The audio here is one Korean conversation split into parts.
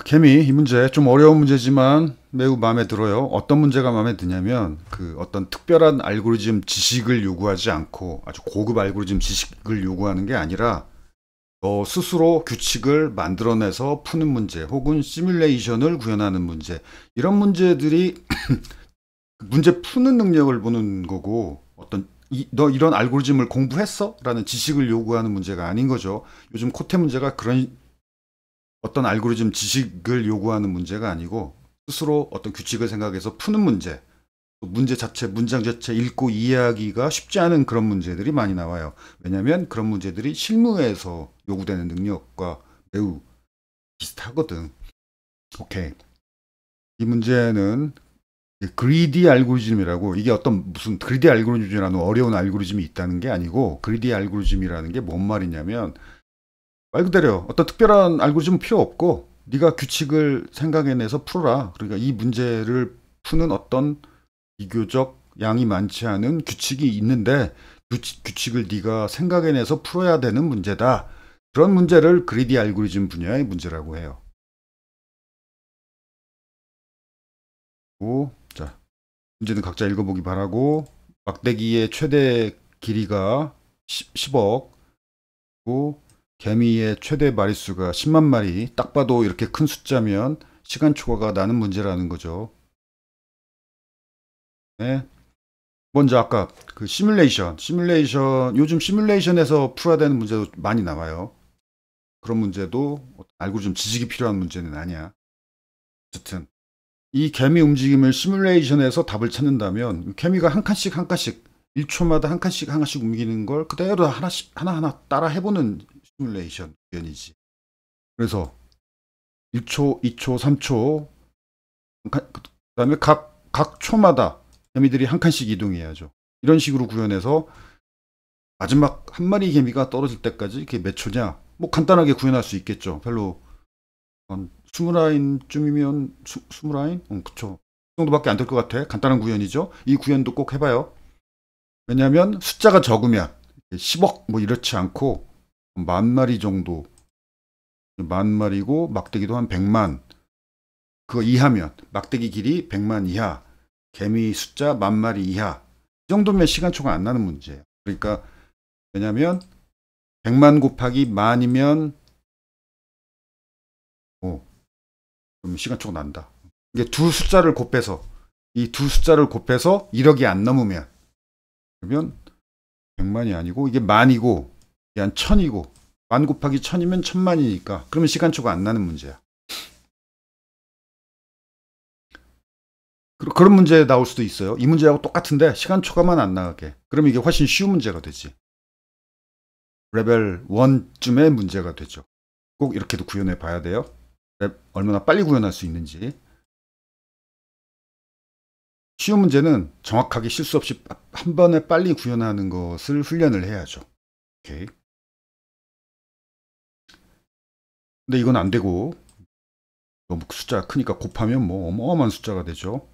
케미, 이 문제 좀 어려운 문제지만 매우 마음에 들어요. 어떤 문제가 마음에 드냐면 그 어떤 특별한 알고리즘 지식을 요구하지 않고 아주 고급 알고리즘 지식을 요구하는 게 아니라 너 스스로 규칙을 만들어내서 푸는 문제 혹은 시뮬레이션을 구현하는 문제, 이런 문제들이 문제 푸는 능력을 보는 거고, 너 이런 알고리즘을 공부했어? 라는 지식을 요구하는 문제가 아닌 거죠. 요즘 코테 문제가 그런 어떤 알고리즘 지식을 요구하는 문제가 아니고 스스로 어떤 규칙을 생각해서 푸는 문제, 문제 자체, 문장 자체 읽고 이해하기가 쉽지 않은 그런 문제들이 많이 나와요. 왜냐하면 그런 문제들이 실무에서 요구되는 능력과 매우 비슷하거든. 오케이. 이 문제는 그리디 알고리즘이라고, 이게 어떤 무슨 그리디 알고리즘이라는 어려운 알고리즘이 있다는 게 아니고, 그리디 알고리즘이라는 게 뭔 말이냐면 말 그대로 어떤 특별한 알고리즘은 필요 없고 네가 규칙을 생각해내서 풀어라. 그러니까 이 문제를 푸는 어떤 비교적 양이 많지 않은 규칙이 있는데 규칙을 네가 생각해내서 풀어야 되는 문제다. 그런 문제를 그리디 알고리즘 분야의 문제라고 해요. 자, 문제는 각자 읽어보기 바라고. 막대기의 최대 길이가 10억, 개미의 최대 마리수가 10만 마리. 딱 봐도 이렇게 큰 숫자면 시간 초과가 나는 문제라는 거죠. 네. 먼저 아까 그 시뮬레이션, 요즘 시뮬레이션에서 풀어야 되는 문제도 많이 나와요. 그런 문제도 알고리즘 지식이 필요한 문제는 아니야. 어쨌든 이 개미 움직임을 시뮬레이션에서 답을 찾는다면 개미가 한 칸씩 한 칸씩 1초마다 한 칸씩 한 칸씩 움직이는 걸 그대로 하나씩 하나하나 따라 해보는 시뮬레이션 구현이지. 그래서 1초, 2초, 3초, 그다음에 각 초마다 개미들이 한 칸씩 이동해야죠. 이런 식으로 구현해서 마지막 한 마리 개미가 떨어질 때까지 이게 몇 초냐? 뭐 간단하게 구현할 수 있겠죠. 별로 한 20라인쯤이면 20라인? 그쵸. 그 정도밖에 안 될 것 같아. 간단한 구현이죠. 이 구현도 꼭 해봐요. 왜냐하면 숫자가 적으면 10억 뭐 이렇지 않고 만 마리 정도, 만 마리고 막대기도 한 100만, 그거 이하면 막대기 길이 100만 이하, 개미 숫자 만 마리 이하, 이 정도면 시간초가 안 나는 문제예요. 그러니까 왜냐하면 100만 곱하기 만이면 그럼 시간초가 난다. 이게 두 숫자를 곱해서, 이 두 숫자를 곱해서 1억이 안 넘으면, 그러면 100만이 아니고 이게 만이고 이게 한 1000이고, 만 곱하기 1000이면 1000만이니까 그러면 시간초가 안 나는 문제야. 그런 문제 나올 수도 있어요. 이 문제하고 똑같은데 시간 초과만 안 나가게. 그럼 이게 훨씬 쉬운 문제가 되지. 레벨 1쯤의 문제가 되죠. 꼭 이렇게도 구현해 봐야 돼요. 얼마나 빨리 구현할 수 있는지. 쉬운 문제는 정확하게 실수 없이 한 번에 빨리 구현하는 것을 훈련을 해야죠. 오케이. 근데 이건 안 되고, 너무 숫자가 크니까 곱하면 뭐 어마어마한 숫자가 되죠.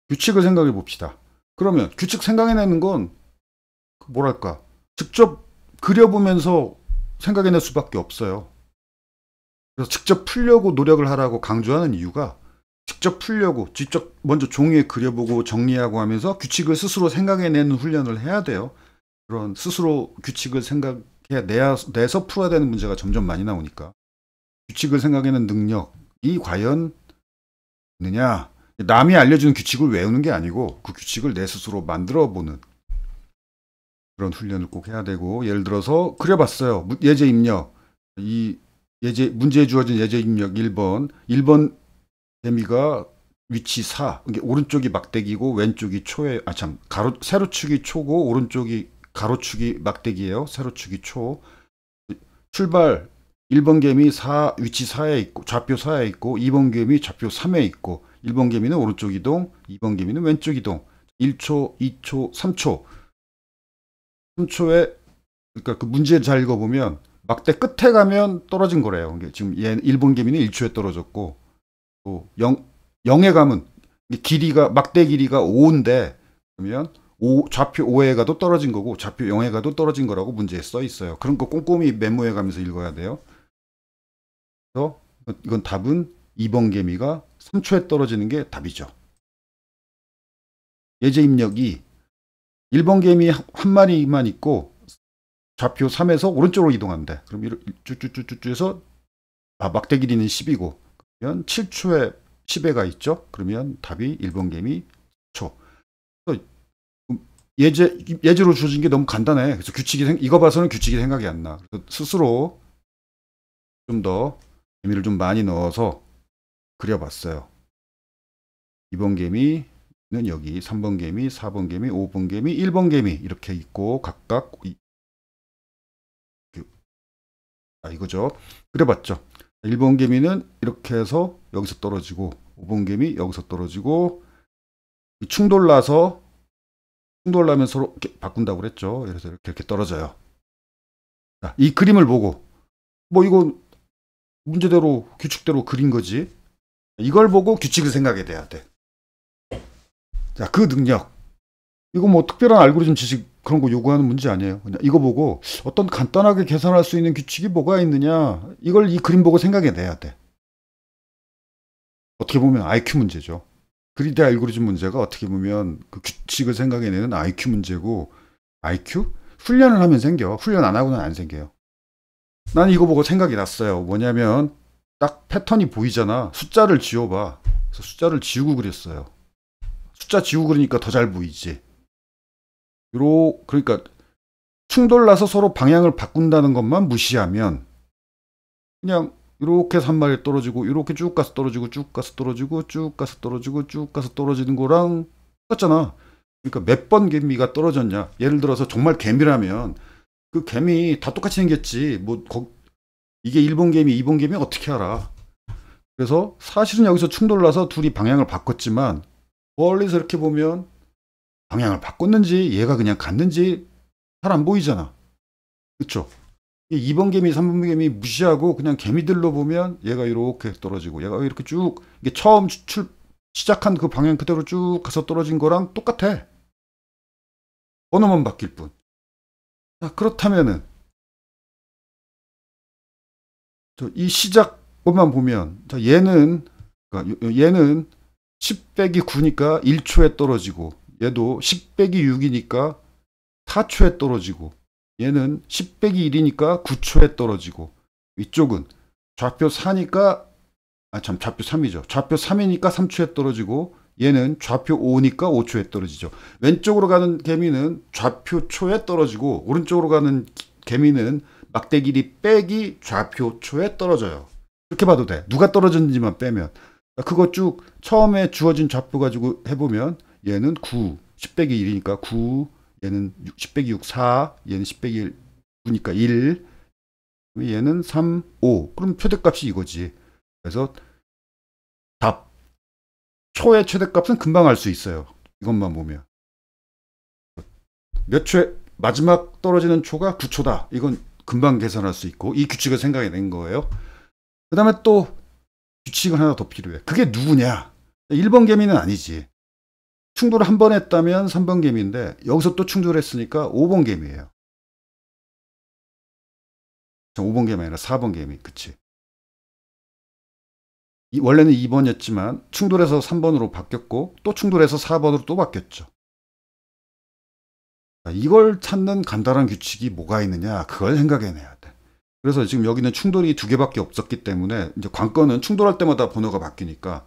규칙을 생각해 봅시다. 그러면 규칙 생각해내는 건 뭐랄까, 직접 그려보면서 생각해낼 수밖에 없어요. 그래서 직접 풀려고 노력을 하라고 강조하는 이유가, 직접 풀려고 직접 먼저 종이에 그려보고 정리하고 하면서 규칙을 스스로 생각해내는 훈련을 해야 돼요. 그런 스스로 규칙을 생각해내서 풀어야 되는 문제가 점점 많이 나오니까 규칙을 생각해내는 능력이 과연 있느냐. 남이 알려주는 규칙을 외우는 게 아니고 그 규칙을 내 스스로 만들어보는 그런 훈련을 꼭 해야 되고, 예를 들어서 그려봤어요. 예제 입력. 이 문제에 주어진 예제 입력 1번 개미가 위치 4. 이게 오른쪽이 막대기고 왼쪽이 세로축이 초고 오른쪽이 가로축이 막대기예요. 세로축이 초. 출발 1번 개미 위치 4에 있고 좌표 4에 있고 2번 개미 좌표 3에 있고 1번 개미는 오른쪽 이동, 2번 개미는 왼쪽 이동. 1초, 2초, 3초. 3초에, 그러니까 그 문제 잘 읽어보면 막대 끝에 가면 떨어진 거래요. 지금 1번 개미는 1초에 떨어졌고, 또 0에 가면 막대 길이가 5인데 그러면 좌표 5에 가도 떨어진 거고 좌표 0에 가도 떨어진 거라고 문제에 써 있어요. 그런 거 꼼꼼히 메모해 가면서 읽어야 돼요. 그래서 이건 답은 2번 개미가 3초에 떨어지는 게 답이죠. 예제 입력이 1번 개미 한 마리만 있고 좌표 3에서 오른쪽으로 이동한대. 그럼 쭉쭉쭉쭉 해서 막대 길이는 10이고 그러면 7초에 10회가 있죠. 그러면 답이 1번 개미 초. 예제로 주어진 게 너무 간단해. 그래서 이거 봐서는 규칙이 생각이 안 나. 그래서 스스로 좀 더 개미를 좀 많이 넣어서 그려봤어요. 2번 개미는 여기, 3번 개미, 4번 개미, 5번 개미, 1번 개미 이렇게 있고 각각 이거죠. 그려봤죠. 1번 개미는 이렇게 해서 여기서 떨어지고 5번 개미 여기서 떨어지고 충돌나면 서로 바꾼다고 그랬죠. 그래서 이렇게 떨어져요. 자, 이 그림을 보고 뭐 이거 문제대로 규칙대로 그린 거지. 이걸 보고 규칙을 생각해야 돼. 자, 그 능력. 이거 뭐 특별한 알고리즘 지식 그런 거 요구하는 문제 아니에요. 그냥 이거 보고 어떤 간단하게 계산할 수 있는 규칙이 뭐가 있느냐. 이걸 이 그림 보고 생각해내야 돼. 어떻게 보면 IQ 문제죠. 그리드 알고리즘 문제가 어떻게 보면 그 규칙을 생각해내는 IQ 문제고, IQ? 훈련을 하면 생겨. 훈련 안 하고는 안 생겨요. 나는 이거 보고 생각이 났어요. 뭐냐면 딱 패턴이 보이잖아. 숫자를 지워봐. 그래서 숫자를 지우고 그렸어요. 숫자 지우고 그리니까 더 잘 보이지. 그러니까 충돌나서 서로 방향을 바꾼다는 것만 무시하면 그냥 이렇게 해서 한 마리 떨어지고 이렇게 쭉 가서 떨어지고 쭉 가서 떨어지고 쭉 가서 떨어지고 쭉 가서 떨어지는 거랑 똑같잖아. 그러니까 몇 번 개미가 떨어졌냐. 예를 들어서 정말 개미라면 그 개미 다 똑같이 생겼지. 이게 1번 개미, 2번 개미 어떻게 알아. 그래서 사실은 여기서 충돌나서 둘이 방향을 바꿨지만 멀리서 이렇게 보면 방향을 바꿨는지 얘가 그냥 갔는지 잘 안 보이잖아. 그쵸? 2번 개미, 3번 개미 무시하고 그냥 개미들로 보면 얘가 이렇게 떨어지고 얘가 이렇게 쭉 이게 처음 시작한 그 방향 그대로 쭉 가서 떨어진 거랑 똑같아. 번호만 바뀔 뿐. 자, 그렇다면은 이 시작 것만 보면 자, 얘는 10 빼기 9니까 1초에 떨어지고 얘도 10 빼기 6이니까 4초에 떨어지고 얘는 10 빼기 1이니까 9초에 떨어지고 이쪽은 좌표 4니까 좌표 3이죠. 좌표 3이니까 3초에 떨어지고 얘는 좌표 5니까 5초에 떨어지죠. 왼쪽으로 가는 개미는 좌표 초에 떨어지고 오른쪽으로 가는 개미는 막대 길이 빼기 좌표 초에 떨어져요. 이렇게 봐도 돼. 누가 떨어졌는지만 빼면. 그거 쭉 처음에 주어진 좌표 가지고 해보면 얘는 9, 10 빼기 1이니까 9, 얘는 10 빼기 6, 4, 얘는 10 빼기 1, 9니까 1, 얘는 3, 5. 그럼 최대값이 이거지. 그래서 답. 초의 최대값은 금방 알 수 있어요. 이것만 보면. 몇 초에 마지막 떨어지는 초가 9초다. 이건 금방 계산할 수 있고 이 규칙을 생각해낸 거예요. 그 다음에 또 규칙은 하나 더 필요해. 그게 누구냐? 1번 개미는 아니지. 충돌을 한 번 했다면 3번 개미인데 여기서 또 충돌했으니까 5번 개미예요. 5번 개미 아니라 4번 개미. 그치? 원래는 2번이었지만 충돌해서 3번으로 바뀌었고 또 충돌해서 4번으로 또 바뀌었죠. 이걸 찾는 간단한 규칙이 뭐가 있느냐, 그걸 생각해내야 돼. 그래서 지금 여기는 충돌이 2개밖에 없었기 때문에 이제 관건은 충돌할 때마다 번호가 바뀌니까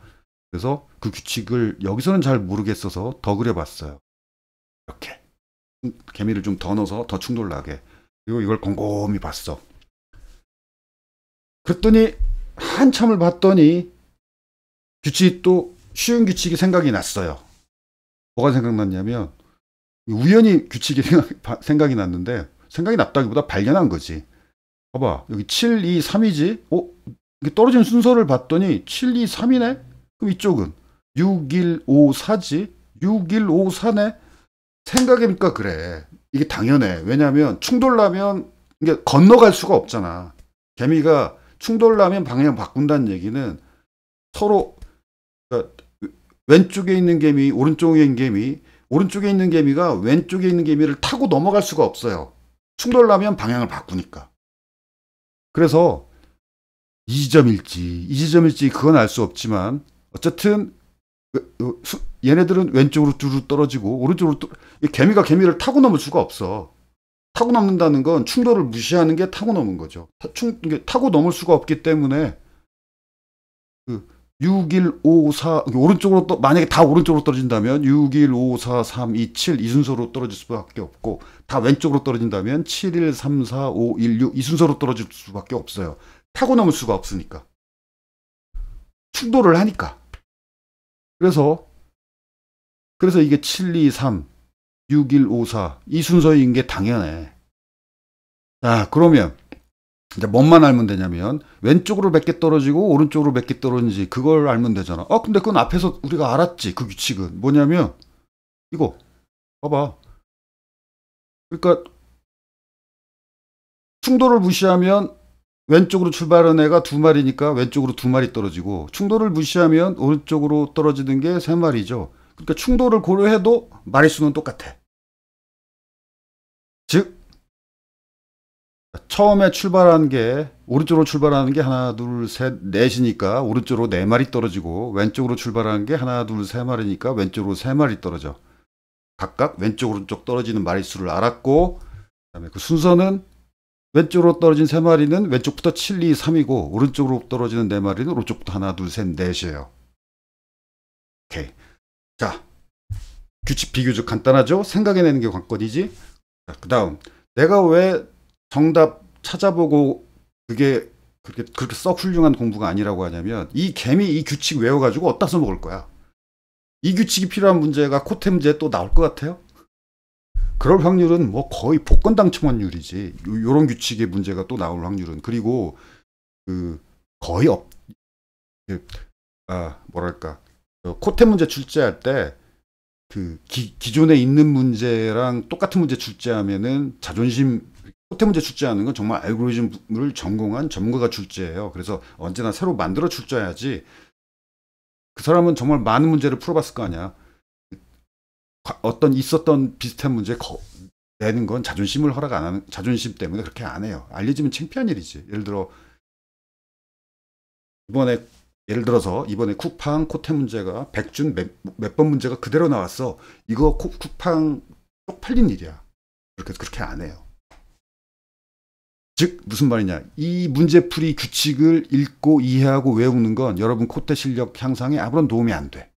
그래서 그 규칙을 여기서는 잘 모르겠어서 더 그려봤어요. 이렇게 개미를 좀 더 넣어서 더 충돌나게. 그리고 이걸 곰곰이 봤어. 그랬더니 한참을 봤더니 규칙이 또 쉬운 규칙이 생각이 났어요. 뭐가 생각났냐면 우연히 규칙이 생각이 났는데 생각이 났다기보다 발견한 거지. 봐봐, 여기 7, 2, 3이지? 이게 떨어진 순서를 봤더니 7, 2, 3이네? 그럼 이쪽은 6, 1, 5, 4지? 6, 1, 5, 4네? 생각해보니까 그래. 이게 당연해. 왜냐하면 충돌나면 이게 건너갈 수가 없잖아. 개미가 충돌나면 방향 바꾼다는 얘기는 서로 그러니까 왼쪽에 있는 개미, 오른쪽에 있는 개미, 오른쪽에 있는 개미가 왼쪽에 있는 개미를 타고 넘어갈 수가 없어요. 충돌나면 방향을 바꾸니까. 그래서 이 지점일지 그건 알 수 없지만 어쨌든 얘네들은 왼쪽으로 뚜루 떨어지고 오른쪽으로 개미가 개미를 타고 넘을 수가 없어. 타고 넘는다는 건 충돌을 무시하는 게 타고 넘은 거죠. 타고 넘을 수가 없기 때문에 그 6, 1, 5, 4 오른쪽으로 만약에 다 오른쪽으로 떨어진다면 6, 1, 5, 4, 3, 2, 7 이 순서로 떨어질 수밖에 없고 다 왼쪽으로 떨어진다면 7, 1, 3, 4, 5, 1, 6 이 순서로 떨어질 수밖에 없어요. 타고 넘을 수가 없으니까. 충돌을 하니까. 그래서 이게 7, 2, 3, 6, 1, 5, 4 이 순서인 게 당연해. 자, 그러면 이제 뭔만 알면 되냐면 왼쪽으로 몇 개 떨어지고 오른쪽으로 몇 개 떨어지는지 그걸 알면 되잖아. 근데 그건 앞에서 우리가 알았지. 그 규칙은 뭐냐면 이거 봐봐. 그러니까 충돌을 무시하면 왼쪽으로 출발한 애가 두 마리니까 왼쪽으로 두 마리 떨어지고 충돌을 무시하면 오른쪽으로 떨어지는 게 세 마리죠. 그러니까 충돌을 고려해도 마리수는 똑같아. 즉 처음에 출발한 게 오른쪽으로 출발하는 게 하나 둘 셋 넷이니까 오른쪽으로 네 마리 떨어지고 왼쪽으로 출발하는 게 하나 둘 세 마리니까 왼쪽으로 세 마리 떨어져. 각각 왼쪽 오른쪽 떨어지는 마리수를 알았고 그다음에 그 순서는 왼쪽으로 떨어진 세 마리는 왼쪽부터 7, 2, 3이고 오른쪽으로 떨어지는 네 마리는 오른쪽부터 하나 둘 셋 넷이에요. 오케이. 자, 규칙 비교적 간단하죠? 생각해내는 게 관건이지. 그 다음 내가 왜 정답 찾아보고 그게 그렇게 썩 훌륭한 공부가 아니라고 하냐면 이 규칙 외워가지고 어디다 써먹을 거야. 이 규칙이 필요한 문제가 코테 문제에 또 나올 것 같아요? 그럴 확률은 뭐 거의 복권 당첨 확률이지. 요런 규칙의 문제가 또 나올 확률은. 그리고 그 거의 뭐랄까 코테 문제 출제할 때 그 기존에 있는 문제랑 똑같은 문제 출제하면은 자존심. 코테 문제 출제하는 건 정말 알고리즘을 전공한 전문가가 출제해요. 그래서 언제나 새로 만들어 출제해야지. 그 사람은 정말 많은 문제를 풀어봤을 거 아니야. 어떤 있었던 비슷한 문제 내는 건 자존심을 허락 안 하는, 자존심 때문에 그렇게 안 해요. 알려지면 창피한 일이지. 예를 들어서 이번에 쿠팡 코테 문제가 100준 몇 번 문제가 그대로 나왔어. 이거 쿠팡 쪽팔린 일이야. 그렇게 안 해요. 즉 무슨 말이냐, 이 문제풀이 규칙을 읽고 이해하고 외우는 건 여러분 코테 실력 향상에 아무런 도움이 안 돼.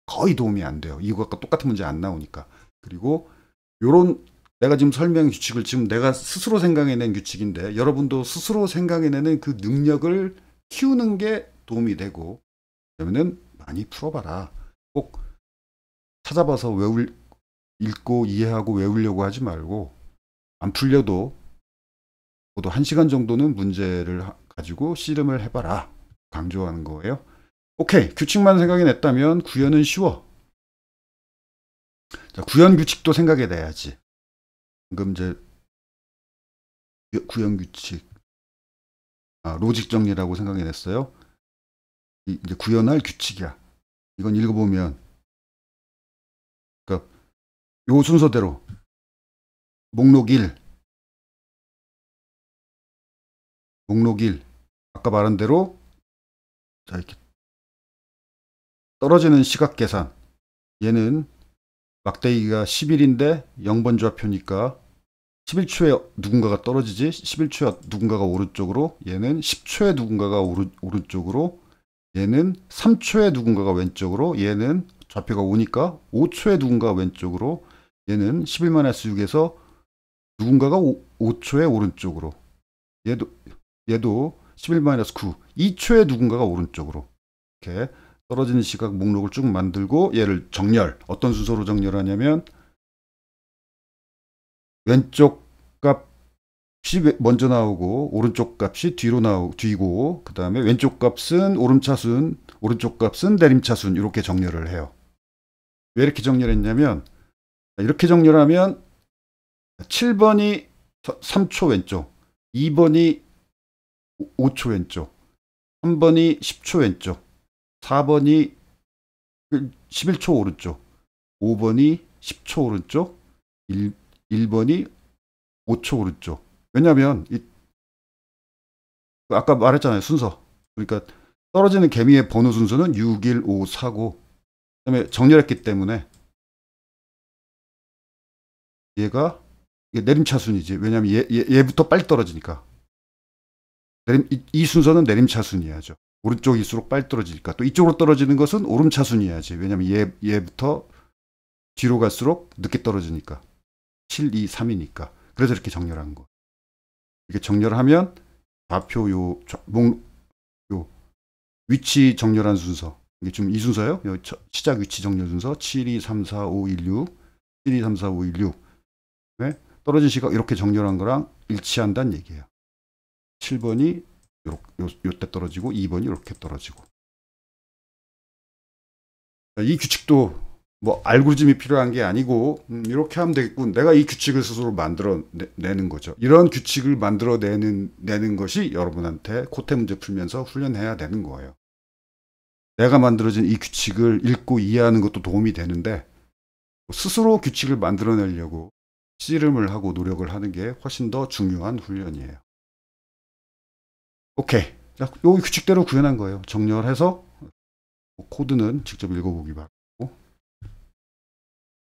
거의 도움이 안 돼요. 이거과 똑같은 문제 안 나오니까. 그리고 요런 내가 지금 설명 규칙을 지금 내가 스스로 생각해낸 규칙인데 여러분도 스스로 생각해내는 그 능력을 키우는 게 도움이 되고, 그러면은 많이 풀어봐라. 꼭 찾아봐서 읽고 이해하고 외우려고 하지 말고, 안 풀려도 모두 1시간 정도는 문제를 가지고 씨름을 해봐라. 강조하는 거예요. 오케이. 규칙만 생각해냈다면 구현은 쉬워. 자, 구현 규칙도 생각해내야지. 방금 이제 구현 규칙, 로직 정리라고 생각해냈어요. 이제 구현할 규칙이야. 이건 읽어보면, 그러니까 요 순서대로 목록 1, 아까 말한 대로, 자, 이렇게 떨어지는 시각 계산. 얘는 막대기가 11인데 0번 좌표니까 11초에 누군가가 떨어지지. 11초에 누군가가 오른쪽으로, 얘는 10초에 누군가가 오른쪽으로, 얘는 3초에 누군가가 왼쪽으로, 얘는 좌표가 5니까 5초에 누군가가 왼쪽으로, 얘는 11-6에서 누군가가 5초에 오른쪽으로, 얘도 11-9, 2초에 누군가가 오른쪽으로. 이렇게 떨어지는 시각 목록을 쭉 만들고 얘를 정렬. 어떤 순서로 정렬하냐면 왼쪽 값이 먼저 나오고 오른쪽 값이 뒤고, 그 다음에 왼쪽 값은 오름차순, 오른쪽 값은 내림차순, 이렇게 정렬을 해요. 왜 이렇게 정렬했냐면, 이렇게 정렬하면 7번이 3초 왼쪽, 2번이 5초 왼쪽, 3번이 10초 왼쪽, 4번이 11초 오른쪽, 5번이 10초 오른쪽, 1번이 5초 오른쪽. 왜냐면 아까 말했잖아요. 순서. 그러니까 떨어지는 개미의 번호 순서는 6, 1, 5, 4고 그다음에 정렬했기 때문에 얘가 이게 내림차순이지. 왜냐면 얘부터 빨리 떨어지니까. 이 순서는 내림차순이야죠. 오른쪽일수록 빨리 떨어지니까. 또 이쪽으로 떨어지는 것은 오름차순이야지. 왜냐면 얘부터 뒤로 갈수록 늦게 떨어지니까. 7, 2, 3이니까. 그래서 이렇게 정렬한 거. 이렇게 정렬하면 좌표 요 위치 정렬한 순서. 이게 지금 이 순서예요. 시작 위치 정렬 순서 7, 2, 3, 4, 5, 1, 6. 7, 2, 3, 4, 5, 1, 6. 네? 떨어진 시각 이렇게 정렬한 거랑 일치한다는 얘기예요. 7번이 요때 떨어지고 2번이 이렇게 떨어지고. 이 규칙도 뭐 알고리즘이 필요한 게 아니고 이렇게 하면 되겠군. 내가 이 규칙을 스스로 만들어내는 거죠. 이런 규칙을 만들어내는 것이 여러분한테 코테 문제 풀면서 훈련해야 되는 거예요. 내가 만들어진 이 규칙을 읽고 이해하는 것도 도움이 되는데 스스로 규칙을 만들어내려고 씨름을 하고 노력을 하는 게 훨씬 더 중요한 훈련이에요. 오케이. 자, 요 규칙대로 구현한 거예요. 정렬해서 코드는 직접 읽어보기 바랍니다.